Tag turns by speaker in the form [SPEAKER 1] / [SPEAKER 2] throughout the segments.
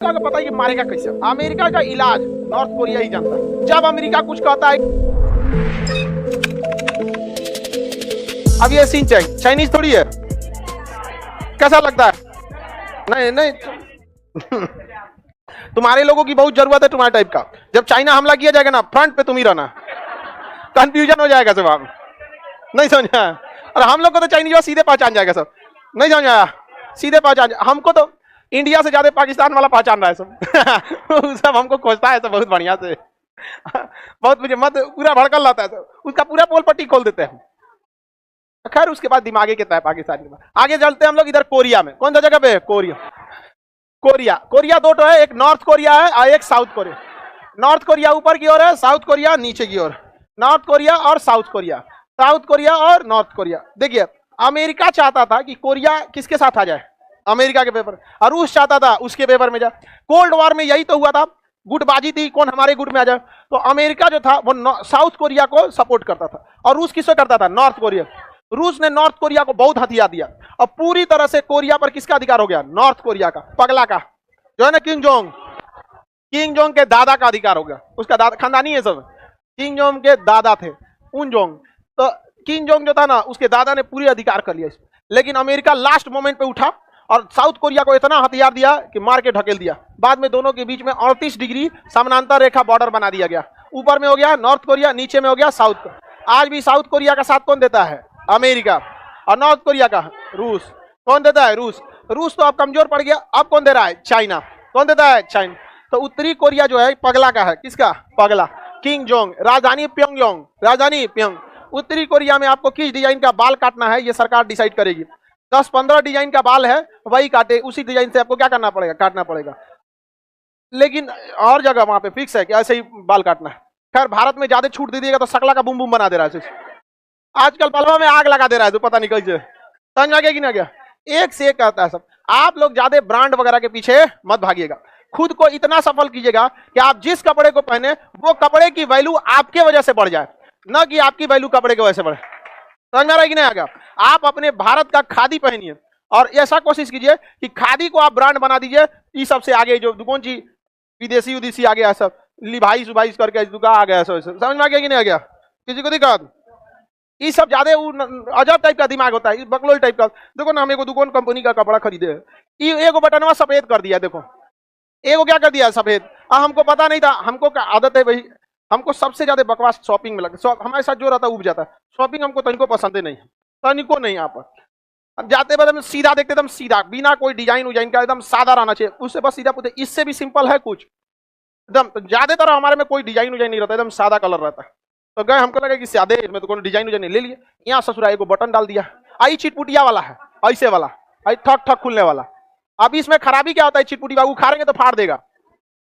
[SPEAKER 1] का पता है कि मारेगा कैसे। अमेरिका का इलाज नॉर्थ कोरिया ही जानता है। जब अमेरिका कुछ कहता है, अब ये सीन चाइनीज थोड़ी है, कैसा लगता है? नहीं नहीं तुम्हारे लोगों की बहुत जरूरत है तुम्हारे टाइप का। जब चाइना हमला किया जाएगा ना, फ्रंट पे तुम ही रहना, कंफ्यूजन हो जाएगा सब। आप नहीं समझा? और हम लोग को तो चाइनीज सीधे पहचान जाएगा सब। नहीं समझ आया? सीधे पहचान। हमको तो इंडिया से ज्यादा पाकिस्तान वाला पहचान रहा है सब सब हमको खोजता है सब बहुत बढ़िया से बहुत मुझे मत पूरा भड़कल रहता है सब। उसका पूरा पोल पट्टी खोल देते हैं। खैर उसके बाद दिमागे कितना है पाकिस्तान के बाद। आगे चलते हैं हम लोग इधर कोरिया में। कौन सा जगह पे? कोरिया। कोरिया कोरिया दो तो है, एक नॉर्थ कोरिया है और एक साउथ कोरिया। नॉर्थ कोरिया ऊपर की ओर है, साउथ कोरिया नीचे की ओर। नॉर्थ कोरिया और साउथ कोरिया, साउथ कोरिया और नॉर्थ कोरिया। देखिए अमेरिका चाहता था कि कोरिया किसके साथ आ जाए, अमेरिका के पेपर, और रूस चाहता था उसके पेपर में जाए। कोल्ड वॉर में यही तो हुआ था, गुटबाजी थी, कौन हमारे गुट में आ जाए। तो अमेरिका जो था वो साउथ कोरिया को सपोर्ट करता था और रूस किसको करता था? North Korea. रूस ने नॉर्थ कोरिया को बहुत हथियार दिया और पूरी तरह से कोरिया पर किसका अधिकार हो गया? नॉर्थ कोरिया का, पगला का, जो है ना किम जोंग। किम जोंग के दादा का अधिकार हो गया। उसका दादा खानदानी है सब, किम जोंग के दादा थे उन जोंग। तो किम जोंग जो था ना, उसके दादा ने पूरी अधिकार कर लिया इसमें। लेकिन अमेरिका लास्ट मोमेंट पे उठा और साउथ कोरिया को इतना हथियार दिया कि मार के ढकेल दिया। बाद में दोनों के बीच में 38 डिग्री समानांतर रेखा बॉर्डर बना दिया गया। ऊपर में हो गया नॉर्थ कोरिया, नीचे में हो गया साउथ कोरिया। आज भी साउथ कोरिया का साथ कौन देता है? अमेरिका। और नॉर्थ कोरिया का रूस। कौन देता है? रूस। रूस तो अब कमजोर पड़ गया, अब कौन दे रहा है? चाइना। कौन देता है? चाइना। तो उत्तरी कोरिया जो है पगला का है। किसका? पगला, किम जोंग। राजधानी प्योंगयांग, राजधानी प्योंग। उत्तरी कोरिया में आपको किस डिजाइन का बाल काटना है ये सरकार डिसाइड करेगी। 10-15 डिजाइन का बाल है, वही काटे, उसी डिजाइन से आपको क्या करना पड़ेगा? काटना पड़ेगा। लेकिन और जगह वहां पे फिक्स है कि ऐसे ही बाल काटना है। खैर भारत में ज्यादा छूट दे दिएगा तो सकला का बुम बुम बना दे रहा है। आजकल बलवा में आग लगा दे रहा है, तो पता नहीं कैसे। समझ आ गया कि नहीं गया? एक से एक कहता है सब। आप लोग ज्यादा ब्रांड वगैरह के पीछे मत भागिएगा। खुद को इतना सफल कीजिएगा कि आप जिस कपड़े को पहने वो कपड़े की वैल्यू आपके वजह से बढ़ जाए, न कि आपकी वैल्यू कपड़े की वजह से बढ़े। समझ में आ रहा है कि नहीं आ गया? आप अपने भारत का खादी पहनिए और ऐसा कोशिश कीजिए कि खादी को आप ब्रांड बना दीजिए। ये सबसे आगे जो कौन सी विदेशी उदेशी आ गया सब, लिभाई सुभाई करके दुकान आ गया सब। समझ में आ गया कि नहीं आ गया? किसी को दिक्कत? ये सब ज्यादा अजब टाइप का दिमाग होता है, बकलोल टाइप का। देखो ना, हम एगो दुकान कंपनी का कपड़ा खरीदे है, ये एगो बटनवा सफेद कर दिया। देखो एगो क्या कर दिया? सफेद। हमको पता नहीं था, हमको क्या आदत है भाई, हमको सबसे ज्यादा बकवास शॉपिंग में लगता है। हमारे साथ जो रहता है उब जाता है। शॉपिंग हमको तनिको पसंद नहीं है, तनिको नहीं। यहाँ पर हम जाते बाद हम सीधा देखते, एकदम सीधा, बिना कोई डिजाइन उजाइन का, एकदम सादा रहना चाहिए। उससे बस सीधा पूछते इससे भी सिंपल है कुछ, एकदम ज्यादातर हमारे में कोई डिजाइन उजाइन नहीं रहता, एकदम सादा कलर रहता है। तो गए, हमको लगा कि सादे इसमें तो कोई डिजाइन उजाइन नहीं, ले लिए। यहाँ ससुराई को बटन डाल दिया, आई चिटपुटिया वाला है, ऐसे वाला, आई ठक ठक खुलने वाला। अब इसमें खराबी क्या होता है? चिटपुटी बाबू उखाड़ेंगे तो फाड़ देगा।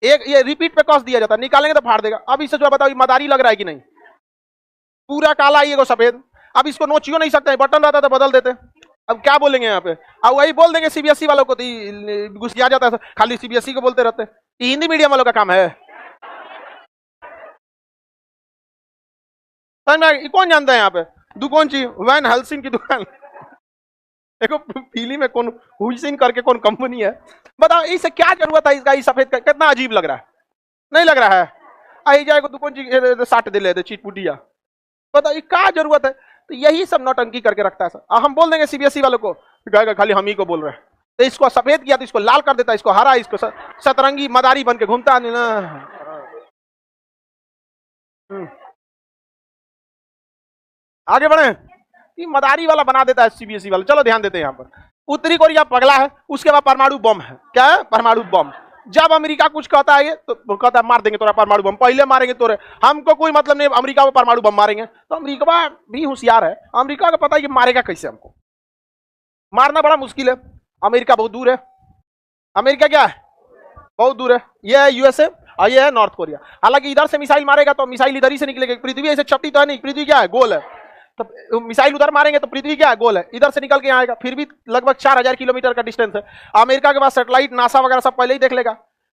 [SPEAKER 1] एक ये रिपीट पे कस दिया जाता है, निकालेंगे तो फाड़ देगा। अब इससे जो बताओ मदारी लग रहा है कि नहीं? पूरा काला, ये सफेद। अब इसको नोचियो नहीं सकते, बटन रहता तो बदल देते। अब क्या बोलेंगे यहाँ पे? अब वही बोल देंगे सीबीएसई वालों को, घुसिया जाता है, खाली सीबीएसई को बोलते रहते हैं। ये हिंदी मीडियम वालों का काम है। कौन जानता है यहाँ पे? दुकान ची वैन हेल्सिंग की दुकान, देखो पीली में कौन हुइसिन करके कौन कंपनी है, बताओ इसे क्या जरूरत है? इसका सफेद का कितना अजीब लग रहा है, नहीं लग रहा है? आई जाएगा दुकान ची साट दे लेते चीटपुटिया, बताओ ये क्या जरूरत है? तो यही सब नौटंकी करके रखता है सर। हम बोल देंगे सीबीएसई वालों को, कहेगा खाली हम ही को बोल रहे हैं। तो इसको सफेद किया तो इसको लाल कर देता, इसको हरा, इसको सतरंगी मदारी बन के घूमता नहीं ना। आगे बढ़े, ये मदारी वाला बना देता है सीबीएसई वाला। चलो ध्यान देते हैं यहाँ पर। उत्तरी कोरिया पगला है, उसके बाद परमाणु बम है। क्या है? परमाणु बम। जब अमेरिका कुछ कहता है तो कहता है मार देंगे तोरा परमाणु बम, पहले मारेंगे तोरे, हमको कोई मतलब नहीं, अमेरिका को परमाणु बम मारेंगे। तो अमेरिका भी होशियार है, अमेरिका को पता है कि मारेगा कैसे। हमको मारना बड़ा मुश्किल है, अमेरिका बहुत दूर है। अमेरिका क्या है? बहुत दूर है। ये है यूएसए और ये है नॉर्थ कोरिया। हालांकि इधर से मिसाइल मारेगा तो मिसाइल इधर ही से निकलेगी। पृथ्वी ऐसे चपटी तो है नहीं, पृथ्वी क्या है? गोल है। तो मिसाइल उधर मारेंगे तो पृथ्वी क्या है? गोल है, इधर से निकल के आएगा। फिर भी लगभग 4000 किलोमीटर का डिस्टेंस है। अमेरिका के पास सैटेलाइट, नासा वगैरह सब पहले ही देख लेगा।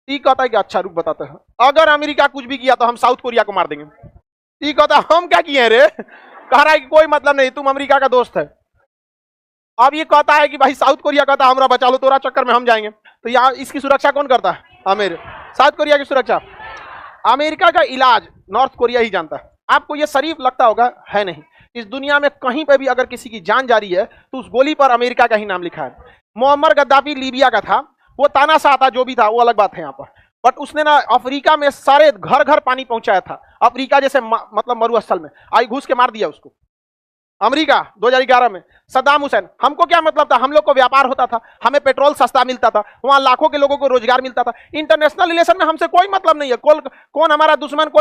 [SPEAKER 1] ये कहता है कि अच्छा रुक बताते हैं, अगर अमेरिका कुछ भी किया तो हम साउथ कोरिया को मार देंगे। ये कहता है हम क्या किए रे? कह रहा है कि कोई मतलब नहीं, तुम अमेरिका का दोस्त है। अब ये कहता है कि भाई साउथ कोरिया कहता है हमरा बचा लो, तोरा चक्कर में हम जाएंगे। तो यहाँ इसकी सुरक्षा कौन करता है? साउथ कोरिया की सुरक्षा, अमेरिका का इलाज नॉर्थ कोरिया ही जानता है। आपको ये शरीफ लगता होगा, है नहीं। इस दुनिया में कहीं पे भी अगर किसी की जान जा रही है तो उस गोली पर अमेरिका का ही नाम लिखा है। मुअम्मर गद्दाफी लीबिया का था, वो तानाशाह था, जो भी था वो अलग बात है यहाँ पर, बट उसने ना अफ्रीका में सारे घर घर पानी पहुंचाया था, अफ्रीका जैसे मतलब मरुस्थल में आई घुस के मार दिया उसको अमेरिका 2011 में। सद्दाम हुसैन, हमको क्या मतलब था, हम लोग को व्यापार होता था, हमें पेट्रोल सस्ता मिलता था, वहां लाखों के लोगों को रोजगार मिलता था। इंटरनेशनल रिलेशन में हमसे कोई मतलब नहीं है, कौन हमारा दुश्मन, कोई